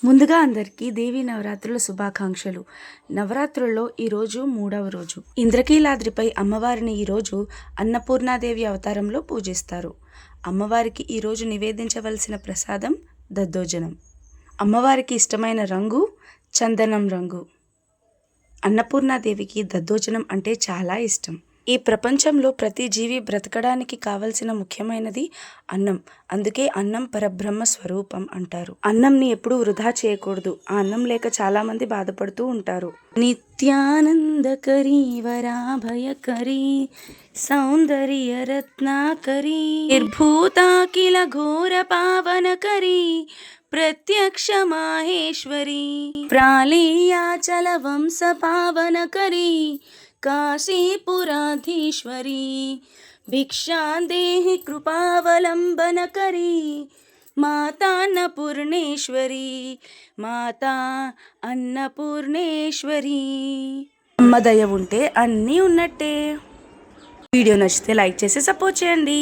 ముందుగా అందరికీ దేవీ నవరాత్రుల శుభాకాంక్షలు. నవరాత్రుల్లో ఈరోజు 3వ రోజు. ఇంద్రకీలాద్రిపై అమ్మవారిని ఈరోజు అన్నపూర్ణాదేవి అవతారంలో పూజిస్తారు. అమ్మవారికి ఈరోజు నివేదించవలసిన ప్రసాదం దద్దోజనం. అమ్మవారికి ఇష్టమైన రంగు చందనం రంగు. అన్నపూర్ణాదేవికి దద్దోజనం అంటే చాలా ఇష్టం. ఈ ప్రపంచంలో ప్రతి జీవి బ్రతకడానికి కావలసిన ముఖ్యమైనది అన్నం. అందుకే అన్నం పరబ్రహ్మ స్వరూపం అంటారు. అన్నంని ఎప్పుడూ వృధా చేయకూడదు. ఆ అన్నం లేక చాలా మంది బాధపడుతూ ఉంటారు. నిత్యానందకరీ వరాభయకరీ సౌందర్య రత్నాకరీ నిర్భూతాఖిల ఘోర పావనకరీ ప్రత్యక్ష మాహేశ్వరీ ప్రాళేయాచల వంశ పావనకరీ కాశీపురాధీశ్వరీ భిక్షాందేహి కృపావలంబనకరీ మాతా అన్నపూర్ణేశ్వరీ మాతా అన్నపూర్ణేశ్వరీ. అమ్మ దయ ఉంటే అన్నీ ఉన్నట్టే. వీడియో నచ్చితే లైక్ చేసి సపోర్ట్ చేయండి.